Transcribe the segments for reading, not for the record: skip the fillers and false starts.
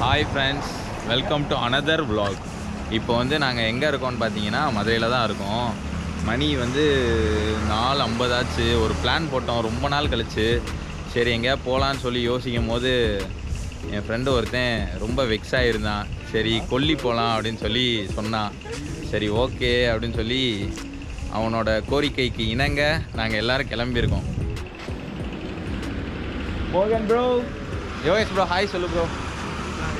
Hi friends, welcome to another vlog. இப்போ வந்து நாங்கள் எங்கே இருக்கோம்னு பார்த்தீங்கன்னா மதுரையில் தான் இருக்கோம். மணி வந்து 4:50 ஆச்சு. ஒரு பிளான் போட்டோம் ரொம்ப நாள் கழிச்சு. சரி எங்கேயா போகலான்னு சொல்லி யோசிக்கும் போது என் ஃப்ரெண்டு ஒருத்தன் ரொம்ப வெக்ஸ் ஆகிருந்தான். சரி கொல்லி போகலாம் அப்படின்னு சொல்லி சொன்னான். சரி ஓகே அப்படின்னு சொல்லி அவனோட கோரிக்கைக்கு இணங்க நாங்கள் எல்லோரும் கிளம்பியிருக்கோம். மோகன் ப்ரோ, யோகேஷ் ப்ரோ, ஹாய் சொல்லு ப்ரோ.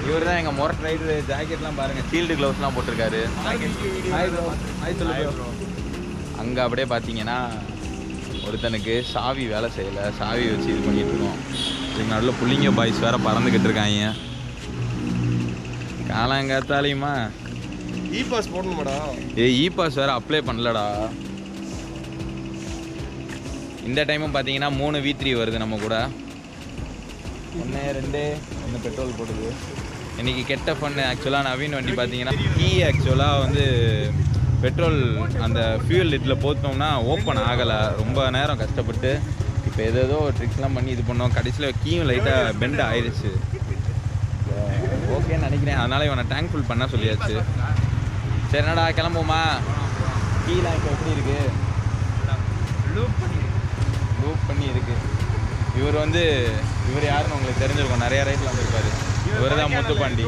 இவர் தான் எங்கள் மொரட் ரைடரு. ஜாக்கெட்லாம் பாருங்கள், ஷீல்டு க்ளவுஸ்லாம் போட்டிருக்காரு. ஹாய் ப்ரோ, ஹாய் சொல்லு ப்ரோ. அங்கே அப்படியே பார்த்தீங்கன்னா ஒருத்தனுக்கு சாவி வேலை செய்யலை, சாவி வச்சு இது பண்ணிகிட்டு இருக்கோம். இதுக்கு நடுவில் புள்ளிங்க பாய்ஸ் வேறு பறந்துக்கிட்டு இருக்காங்க. காலங்காத்தாலையுமா இ பாஸ் போடணுமாடா? இ பாஸ் வேறு அப்ளை பண்ணலடா. இந்த டைமும் பார்த்தீங்கன்னா 3 V3 வருது நம்ம கூட. 1 2 1 பெட்ரோல் போடுது. இன்றைக்கி கெட்ட ஃபன்னு. ஆக்சுவலாக நவீன் வண்டி பார்த்தீங்கன்னா ஆக்சுவலாக வந்து பெட்ரோல் அந்த ஃபியூல் இதில் போட்டோம்னா ஓப்பன் ஆகலை. ரொம்ப நேரம் கஷ்டப்பட்டு இப்போ ஏதோ ட்ரிக்ஸ்லாம் பண்ணி இது பண்ணோம். கடைசியில் கீயும் லைட்டாக பெண்ட் ஆயிடுச்சு. ஓகேன்னு நினைக்கிறேன். அதனால் இவனை டேங்க் ஃபுல் பண்ண சொல்லியாச்சு. சரி என்னடா கிளம்புமா? கீலாம் இப்போ எப்படி இருக்குது? லூப் பண்ணி இருக்குது. இவர் யாருன்னு உங்களுக்கு தெரிஞ்சிருக்கும், நிறைய ரைட்டில் வந்திருப்பாரு. இவர் தான் முத்துப்பாண்டி.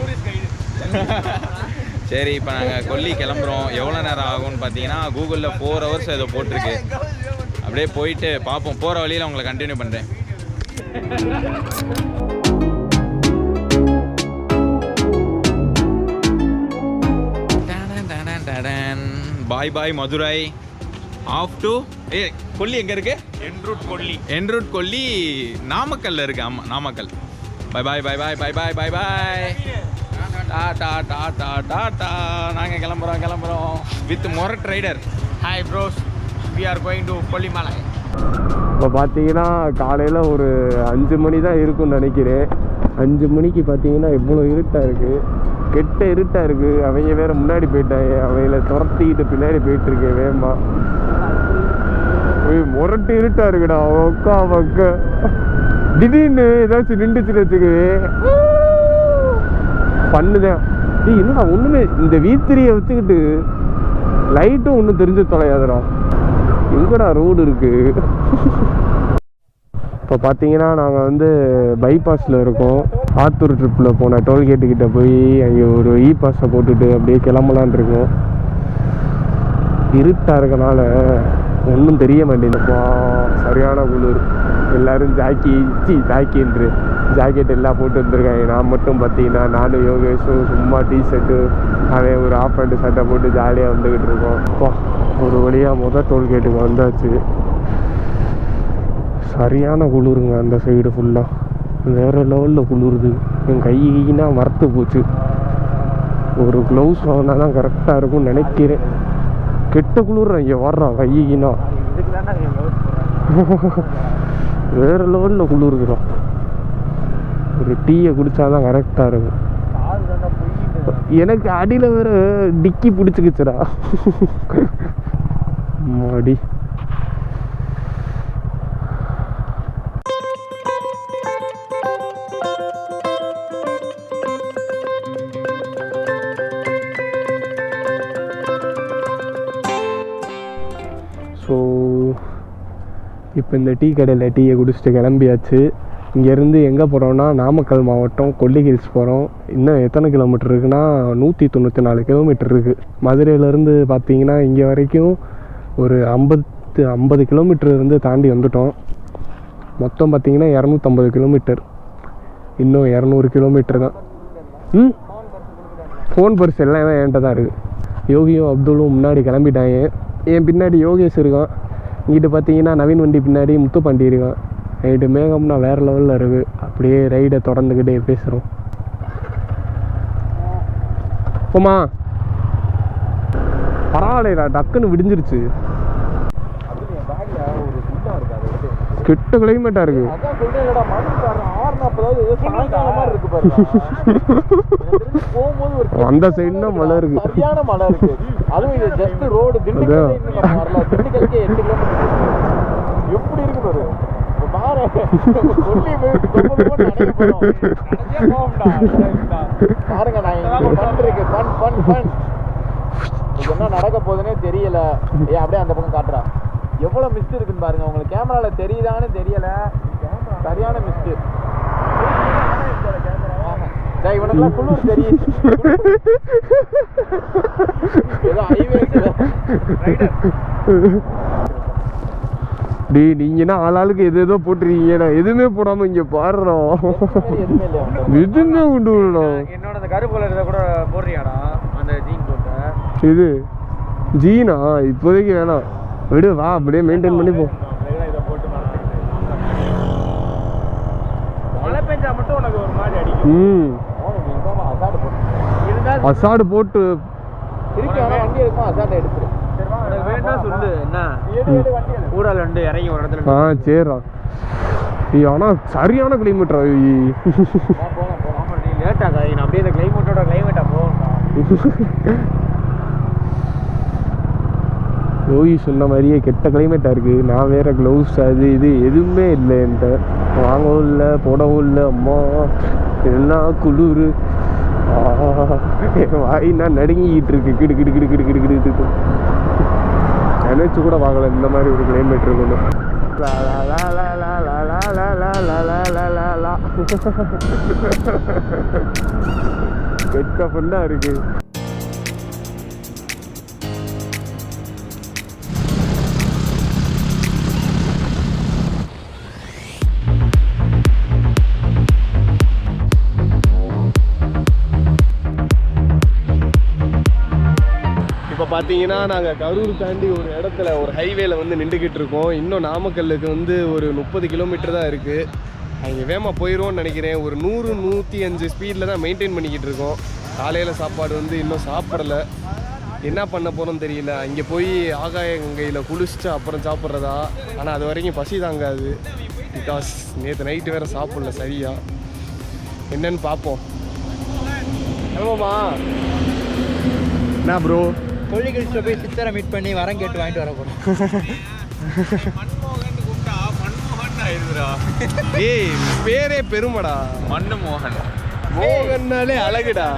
சரி இப்போ நாங்கள் கொல்லி கிளம்புறோம். எவ்வளோ நேரம் ஆகும்னு பார்த்தீங்கன்னா கூகுளில் 4 hours ஏதோ போட்டிருக்கு. அப்படியே போயிட்டு பார்ப்போம். போகிற வழியில் உங்களை கண்டினியூ பண்ணுறேன். Bye bye Madurai. Off to Kolli எங்கே இருக்கு? என்ரூட் கொல்லி நாமக்கல்ல இருக்கு. ஆமாம், Namakkal. Bye bye bye bye bye bye bye bye. டாடா டாடா டாடா. நாங்கள் கிளம்புறோம் வித் மொரட் rider. Hi bros, we are going to Kollimalai. இப்போ பார்த்தீங்கன்னா காலையில் ஒரு 5 மணி தான் இருக்கும்னு நினைக்கிறேன். 5 மணிக்கு பார்த்தீங்கன்னா இவ்வளோ இருட்டாக இருக்குது, கெட்ட இருட்டாக இருக்குது. அவங்க வேறு முன்னாடி போயிட்டாங்க. அவங்கள துரத்திக்கிட்டு பின்னாடி போயிட்டுருக்கேன் வேகமாக. முரட்டு இருட்டாக இருக்குடா. ஒக்கா பக்க திடீர்னு ஏதாச்சும் நின்றுச்சுன்னு வச்சுக்கவே பண்ணுதேன். என்னடா ஒன்றுமே இந்த V3 வச்சுக்கிட்டு லைட்டும் ஒன்றும் தெரிஞ்சு தொலையாதுடா. எங்கடா ரோடு இருக்குது? இப்போ பார்த்தீங்கன்னா நாங்கள் வந்து பைபாஸில் இருக்கோம். ஆத்தூர் ட்ரிப்பில் போன டோல்கேட்டுக்கிட்ட போய் அங்கே ஒரு இ பாஸை போட்டுட்டு அப்படியே கிளம்பலான் இருக்கோம். இருட்டாக இருக்கனால ஒன்றும் தெரிய மாட்டேங்குதுப்பா. சரியான குளிர். எல்லோரும் ஜாக்கெட்டு ஜாக்கெட் எல்லாம் போட்டு வந்துருக்காங்க. நான் மட்டும் பார்த்தீங்கன்னா நானும் யோகேஷும் சும்மா டிஷர்ட்டு அவன் ஒரு ஆஃப் பேண்ட் சட்டை போட்டு ஜாலியாக வந்துக்கிட்டு இருக்கோம். அப்பா ஒரு வழியாக டோல்கேட்டுக்கு வந்தாச்சு. சரியான குளிருங்க அந்த சைடு ஃபுல்லாக. வேறு லெவலில் குளிருது. என் கையினா மரத்து போச்சு. ஒரு க்ளவுஸ் வாங்கினா தான் கரெக்டாக இருக்கும்னு நினைக்கிறேன். கெட்ட குளிர்றேன். இங்கே வர்றான் கையினா. வேறு லெவலில் குளிருதுடும். ஒரு டீயை குடித்தாதான் கரெக்டாக இருக்கும். எனக்கு அடியில் வேறு டிக்கி பிடிச்சிக்கிச்சுடா மாடி. ஸோ இப்போ இந்த டீ கடையில் டீயை குடிச்சிட்டு கிளம்பியாச்சு. இங்கேருந்து எங்கே போகிறோம்னா நாமக்கல் மாவட்டம் கொல்லி ஹில்ஸ் போகிறோம். இன்னும் எத்தனை கிலோமீட்டர் இருக்குன்னா 194 கிலோமீட்டர் இருக்குது. மதுரையிலேருந்து பார்த்தீங்கன்னா இங்கே வரைக்கும் ஒரு 50 கிலோமீட்டர் இருந்து தாண்டி வந்துட்டோம். மொத்தம் பார்த்தீங்கன்னா 250 கிலோமீட்டர். இன்னும் 200 கிலோமீட்டர் தான். ஃபோன் பர்ஸ் எல்லாமே என்கிட்ட தான் இருக்குது. யோகியும் அப்துல்லும் முன்னாடி கிளம்பிட்டாங்க. என் பின்னாடி யோகேஷ் இருக்கான். இங்கிட்ட பார்த்தீங்கன்னா நவீன் வண்டி பின்னாடி முத்துப்பாண்டி இருக்கான். நைட்டு மேகம்னா வேறு லெவலில் இருக்குது. அப்படியே ரைடை தொடர்ந்துக்கிட்டே பேசுகிறோம். போமா பரவாயில்லடா, டக்குன்னு விடிஞ்சிருச்சு. கெட்ட கிளைமேட்டாக இருக்குது. அந்த சைடுனா மழை இருக்கு. அதுவும் இது ஜஸ்ட் ரோடு. திண்டுக்கல்லே இன்னும் வரல. திண்டுக்கல்லே 8 கிலோமீட்டர் எப்படி இருக்கு பாரு. பாரு கொல்லி போய் நடக்க போறோம். பாருங்க நான் இருக்கு ஃபன் இது என்ன நடக்க போகுதுன்னே தெரியல. அப்படியே அந்த பக்கம் காட்டுறா எவ்வளவு மிஸ்ட் இருக்குன்னு பாருங்க. உங்களுக்கு கேமரால தெரியுதான்னு தெரியல, சரியான மிஸ்ட். இவனுக்குலாம் குளிர் தெரியுது. ஏதோ ஹைவே டேய் நீங்கன்னா ஆளாளுக்கு எது போட்டுருக்கீங்க, நான் எதுவுமே போடாம இங்க பாடுறோம். எதுவுமே கொண்டு வரணும். என்னோட அந்த கருப்பு கலர் இதை கூட போடுறியாடா அந்த ஜீன் போட்ட இது ஜீனா இப்போதைக்கு வேணாம், விடு வா அப்படியே மெயின்டைன் பண்ணி போ. இதை போட்டு மழை பெஞ்சா மட்டும் உனக்கு ஒரு மாதிரி அடிக்கும். அசாடு போட்டு திருப்பி ஆனால் வண்டி எடுக்கும், அசாட்டை எடுத்துரு. வேண்டாம் சொல்லு என்ன ஊடால வந்து இறங்கி ஒரு இடத்துல. சரிடா. ஆனால் சரியான கிலோமீட்டரா நீ லேட் ஆகாது. நான் அப்படியே இந்த கிளைமேட்டா போகணும். யோகி சொன்ன மாதிரியே கெட்ட கிளைமேட்டாக இருக்குது. நான் வேறு க்ளவுஸ் அது இது எதுவுமே இல்லை என்கிட்ட, வாங்கவும் இல்லை போடவும் இல்லை. அம்மா எல்லாம் குளிர், வாயினா நடுங்கிக்கிட்டு இருக்கு. கிடு கிடு கிடு கிடு கிடு கிடு நினைச்சு கூட வாங்கலை இந்த மாதிரி ஒரு கிளைமேட் இருக்குன்னு. கெட்ட ஃபுல்லாக இருக்கு. இப்போ பார்த்தீங்கன்னா நாங்கள் கரூர் தாண்டி ஒரு இடத்துல ஒரு ஹைவேல வந்து நின்றுக்கிட்டு இருக்கோம். இன்னும் நாமக்கல்லுக்கு வந்து ஒரு 30 கிலோமீட்டர் தான் இருக்குது. அங்கே வேகமாக போயிடுவோம்னு நினைக்கிறேன். ஒரு 100-105 ஸ்பீடில் தான் மெயின்டைன் பண்ணிக்கிட்டு இருக்கோம். காலையில் சாப்பாடு வந்து இன்னும் சாப்பிடலை, என்ன பண்ண போகிறோன்னு தெரியல. அங்கே போய் ஆகாய கங்கையில் குளிச்சுட்டு அப்புறம் சாப்பிட்றதா. ஆனால் அது வரைக்கும் பசி தாங்காது, பிகாஸ் நேற்று நைட்டு வேறு சாப்பிடல சரியா. என்னன்னு பார்ப்போம். ஆமாம்மா என்ன ப்ரோ கொல்லிகள்ல போய் சித்தரை மீட் பண்ணி வரம் கேட்டு வாங்கிட்டு வர போறோம். ஏய் பேரே பெருமடா, மண்ணு மோகன். மோகன்னாலே அழகுடா.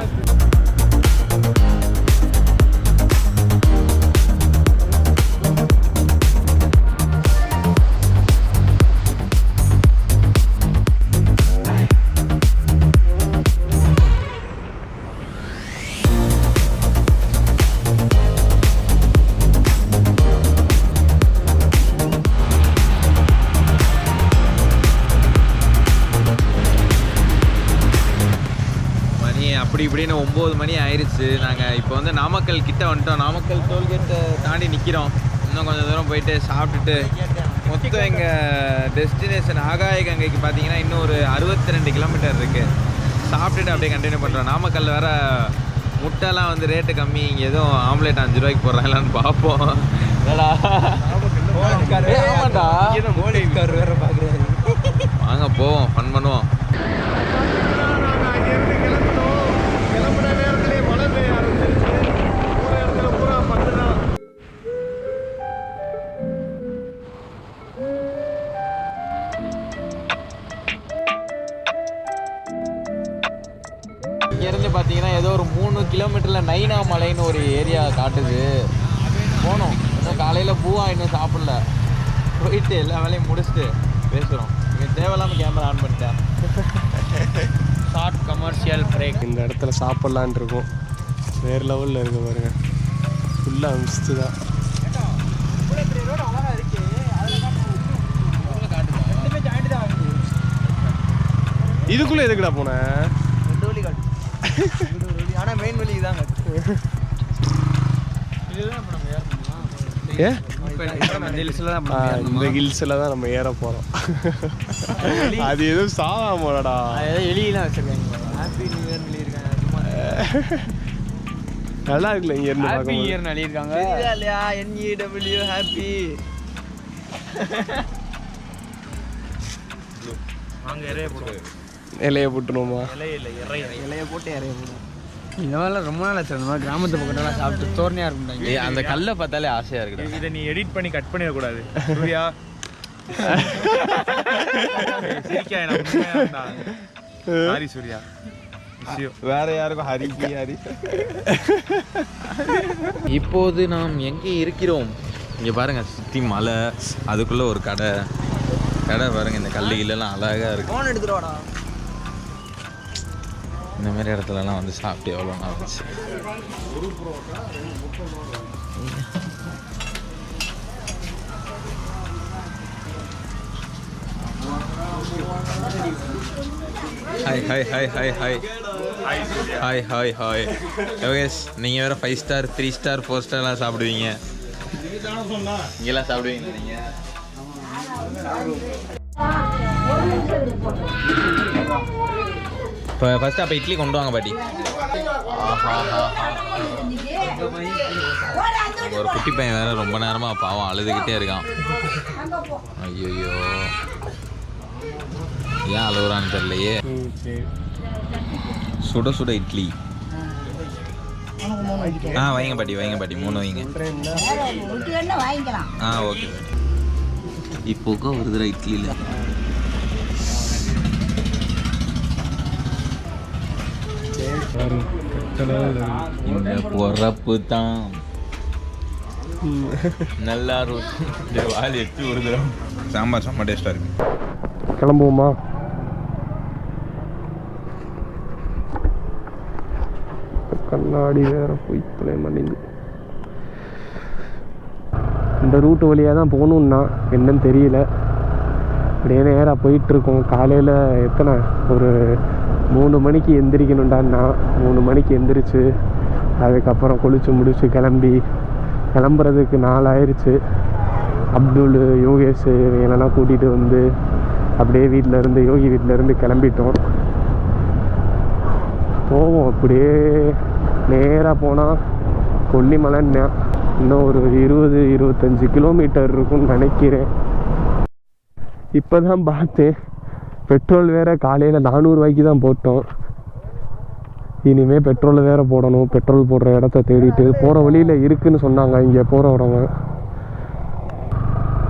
அப்படி இப்படின்னு 9 மணி ஆயிடுச்சு. நாங்கள் இப்போ வந்து நாமக்கல் கிட்ட வந்துட்டோம். நாமக்கல் டோல்கேட்டை தாண்டி நிற்கிறோம். இன்னும் கொஞ்சம் தூரம் போயிட்டு சாப்பிட்டுட்டு மொத்தம் எங்கள் டெஸ்டினேஷன் ஆகாய கங்கைக்கு பார்த்தீங்கன்னா இன்னும் ஒரு 62 கிலோமீட்டர் இருக்குது. சாப்பிட்டுட்டு அப்படியே கண்டினியூ பண்ணுறோம். நாமக்கல் வேறு முட்டைலாம் வந்து ரேட்டு கம்மி. இங்கே எதுவும் ஆம்லேட் 5 ரூபாய்க்கு போடுறாங்களான்னு பார்ப்போம். வாங்க போவோம், ஃபன் பண்ணுவோம். இங்கேருந்து பார்த்தீங்கன்னா ஏதோ ஒரு 3 கிலோமீட்டரில் நைனாமலைன்னு ஒரு ஏரியா காட்டுது. போனோம். இன்னும் காலையில் பூவா இன்னும் சாப்பிடல. போயிட்டு எல்லா வேலையும் முடிச்சுட்டு பேசுகிறோம். இங்கே தேவையில்லாமல் கேமரா ஆன் பண்ணிட்டேன். Short commercial break. இந்த இடத்துல சாப்பிட்லான் இருக்கோம். வேறு லெவலில் இருக்கு பாருங்க, ஃபுல்லாக மிஸ்டு தான். இதுக்குள்ளே எதுக்குடா போனேன்? ஆனால் மெயின் வழி இதாங்க. இந்த ஹில்ஸில் தான் நம்ம ஏற போகிறோம். அது எதுவும் சாவாமடா, எலியெல்லாம் வச்சிருக்காங்க. ஹாப்பி நியூ இயர் எழுதியிருக்காங்க. நல்லா இருக்குல்ல இங்கே இருந்து ஹாப்பி இயர் எழுதியிருக்காங்க இல்லையா? NEW happy. வாங்க இறைய போட்டு இலையை போட்டுணுமா? இலையை போட்டு இறைய போடும். இதெல்லாம் ரொம்ப நாள் ஆச்சு. அந்த மாதிரி கிராமத்து பக்கத்தெல்லாம் சாப்பிட்டு தோரணையாக இருக்கும். அந்த கல்லை பார்த்தாலே ஆசையாக இருக்குது. இதை நீ எடிட் பண்ணி கட் பண்ணிடக்கூடாது. சூர்யா சாரி சூர்யா. வேற யாருக்கும் ஹரி. இப்போது நாம் எங்கே இருக்கிறோம்? இங்கே பாருங்க, சுற்றி மலை, அதுக்குள்ள ஒரு கடை பாருங்க. இந்த கல்லுகிலாம் அழகா இருக்கு. ஃபோன் எடுத்துட்டு வாடா. இந்த மாதிரி இடத்துலலாம் வந்து சாப்பிட்டு எவ்வளோ நாள் ஆச்சு. ஹாய் யோகேஷ், நீங்கள் வேறு 5 ஸ்டார் 3 ஸ்டார் 4 ஸ்டார்லாம் சாப்பிடுவீங்க. இங்கெல்லாம் சாப்பிடுவீங்க நீங்கள்? இப்போ ஃபஸ்ட்டு அப்போ இட்லி கொண்டு வாங்க பாட்டி. ஒரு குட்டி பையன் வேறு ரொம்ப நேரமாக பாவம் அழுதுகிட்டே இருக்கான். ஐயோ, ஏன் அழுகுறான்னு தெரியலையே. சுட சுட இட்லி. வைங்க பாட்டி 3 வைங்க. ஓகே. இப்போ வருதுடா இட்லியில். இந்த பொறப்பு தான் நல்லா இருக்கும். வால் எடுத்து வருதுடா. சாம்பார் செம்ம டேஸ்டாக இருக்கு. கிளம்புவோமா? கண்ணாடி வேற போய் தொலை மணிந்து. இந்த ரூட்டு வழியாக தான் போகணுன்னா என்னன்னு தெரியல. அப்படியே நேராக போயிட்டுருக்கோம். காலையில் எத்தனை ஒரு 3 மணிக்கு எந்திரிக்கணுண்டான்னா 3 மணிக்கு எந்திரிச்சு அதுக்கப்புறம் குளிச்சு முடிச்சு கிளம்புறதுக்கு 4 ஆயிடுச்சு. அப்துல், யோகேஷ் இவங்களெல்லாம் கூட்டிகிட்டு வந்து அப்படியே யோகி வீட்டிலேருந்து கிளம்பிட்டோம். போவோம் அப்படியே நேராக போனால் கொல்லிமலைன்னா இன்னும் ஒரு 20-25 கிலோமீட்டர் இருக்கும்னு நினைக்கிறேன். இப்போ தான் பார்த்தேன், பெட்ரோல் வேறு காலையில் 400 ரூபாய்க்கு தான் போட்டோம். இனிமேல் பெட்ரோல் வேறு போடணும். பெட்ரோல் போடுற இடத்த தேடிட்டு போகிற வழியில் இருக்குதுன்னு சொன்னாங்க இங்கே போகிறவங்க.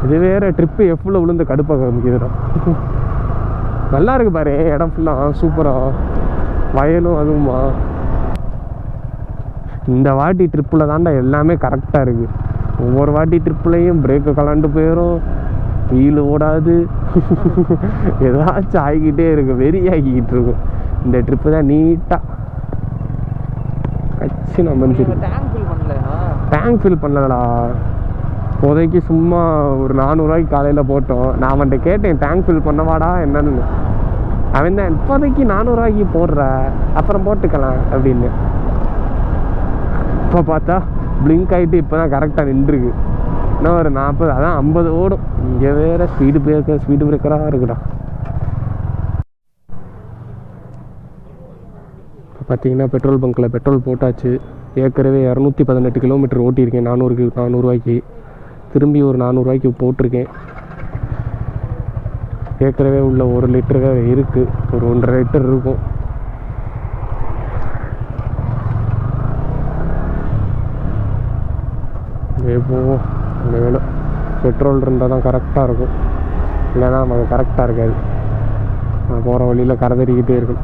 இது வேறு ட்ரிப்பு எஃப்ல விழுந்து கடுப்பாக காமிக்குதுடா. நல்லா இருக்கு பாரு, இடம் ஃபுல்லாக சூப்பராக, வயலும் அதுவுமா. இந்த வாட்டி ட்ரிப்பில் தாண்டா எல்லாமே கரெக்டாக இருக்குது. ஒவ்வொரு வாட்டி ட்ரிப்புலையும் பிரேக்கு கலண்டு போயிடும், வீல் ஓடாது, ஏதாச்சும் ஆகிக்கிட்டே இருக்கு, வெறியாகிக்கிட்டு இருக்கும். இந்த ட்ரிப்பு தான் நீட்டாக கட்சி நம்ம டேங்க் ஃபில் பண்ணலடா. இப்போதைக்கு சும்மா ஒரு 400 ரூபாய்க்கு காலையில் போட்டோம். நான் அவன்கிட்ட கேட்டேன் டேங்க் ஃபில் பண்ணவாடா என்னன்னு. அவன் தான் இப்போதைக்கு 400 ரூபாய்க்கு போடுற, அப்புறம் போட்டுக்கலாம் அப்படின்னு. இப்போ பார்த்தா பிளிங்க் ஆகிட்டு இப்போ தான் கரெக்டாக நின்றுருக்கு. இன்னும் ஒரு 40, அதான் 50 ஓடும். இங்கே வேறு ஸ்பீடு பிரேக்கராக இருக்குடா. இப்போ பார்த்தீங்கன்னா பெட்ரோல் பங்க்கில் பெட்ரோல் போட்டாச்சு. ஏற்கனவே 218 கிலோமீட்டர் ஓட்டியிருக்கேன் 400 ரூபாய்க்கு. திரும்பி ஒரு 400 ரூபாய்க்கு போட்டிருக்கேன். ஏற்கனவே உள்ள 1 லிட்டர் வேறு இருக்குது, ஒரு 1.5 லிட்டர் இருக்கும். போவோம். அந்த வேலை பெட்ரோல் இருந்தால் தான் கரெக்டாக இருக்கும், இல்லைன்னா நமக்கு கரெக்டாக இருக்காது. நான் போகிற வழியில் கரதறிக்கிட்டே இருக்கும்.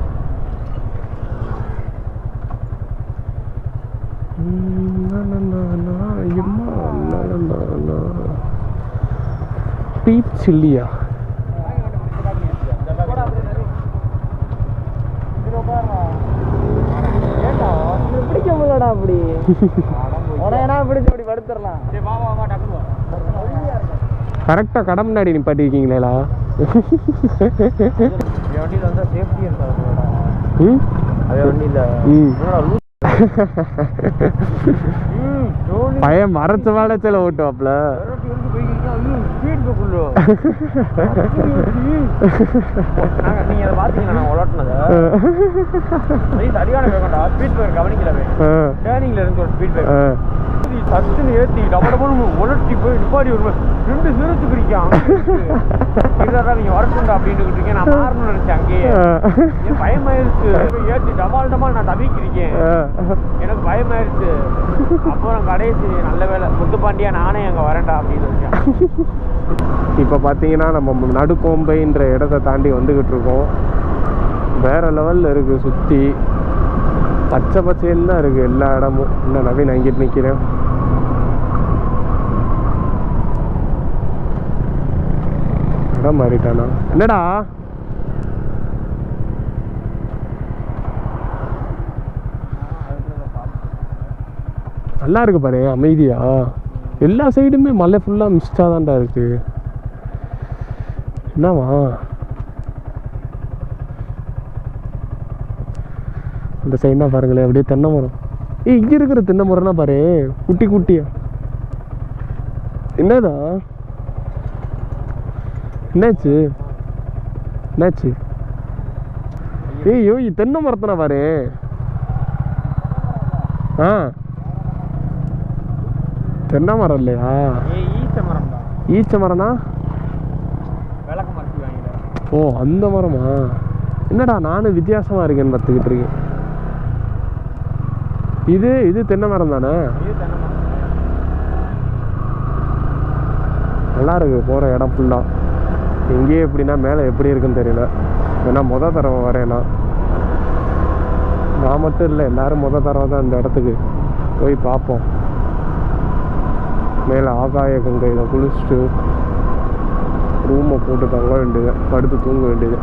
பீப் சில்லியா? பிடிக்க முடியலடா அப்படி. பிடிச்சி படுத்துடலாம். கரெக்டாக கடை முன்னாடி நிப்பாட்டிருக்கீங்களா? வண்டியில் வந்தால் சேஃப்டி இருக்கா? பையன் மறைச்ச வாழச்சல ஓட்டுவாப்ல. ஊதி சத்துன்னு ஏற்றி டபடபன்னு உலர்த்தி போய் நிப்பாடி ஒரு 2 சிறுத்து பிடிக்கான் இருந்தா நீங்கள் வரட்டுண்டா அப்படின்னு இருக்கேன். நான் மாறணும்னு நினச்சேன் அங்கேயே. என் பயமாயிருச்சு. ஏற்றி டமால் நான் தவிக்கிறேன். எனக்கு பயமாயிருச்சு. அப்புறம் கடைசி நல்ல வேலை முத்துப்பாண்டியா நானே அங்கே வரேன்டா அப்படின்னு இருக்கேன். இப்போ பார்த்தீங்கன்னா நம்ம நடுக்கோம்பைன்ற இடத்த தாண்டி வந்துக்கிட்டு இருக்கோம். வேறு லெவலில் இருக்குது. சுற்றி பச்சை பச்சைன்னு தான் இருக்குது எல்லா இடமும். என்ன நவீன் அங்கிட்டு நிற்கிறேன். இடம் மாறிட்டானா என்னடா? நல்லா இருக்கு பாரு, அமைதியா. எல்லா சைடுமே மலை ஃபுல்லாக மிஸ்டாக தான்டா இருக்கு. என்னவா அந்த சைடுனா பாருங்களேன், அப்படியே தென்னை மரம். இங்கே இருக்கிற தென்னை மரம்னா பாரு, குட்டி குட்டியா. என்னதா என்னாச்சு என்னாச்சு? ஐயோ தென்னை மரத்தனா பாரு. ஆ தென்னை மரம் இல்லையா? ஈச்ச மரம் தான். ஈச்ச மரம்னா விளக்க மரத்து வாங்கிட்டேன். ஓ அந்த மரமா? என்னடா நானும் வித்தியாசமாக இருக்கேன்னு பார்த்துக்கிட்டு இருக்கேன். இது தென்னை மரம் தானே? இது தென்னை மரம். நல்லா இருக்கு போகிற இடம் ஃபுல்லாக. எங்கேயே எப்படின்னா மேலே எப்படி இருக்குன்னு தெரியல. ஏன்னா தடவை வரேன்னா நான் மட்டும் இல்லை, எல்லோரும் தடவை தான் இந்த இடத்துக்கு போய் பார்ப்போம். மேலே ஆகாய கங்கையில் குளிச்சுட்டு ரூமை போட்டு தங்க வேண்டியது, படுத்து தூங்க வேண்டியது.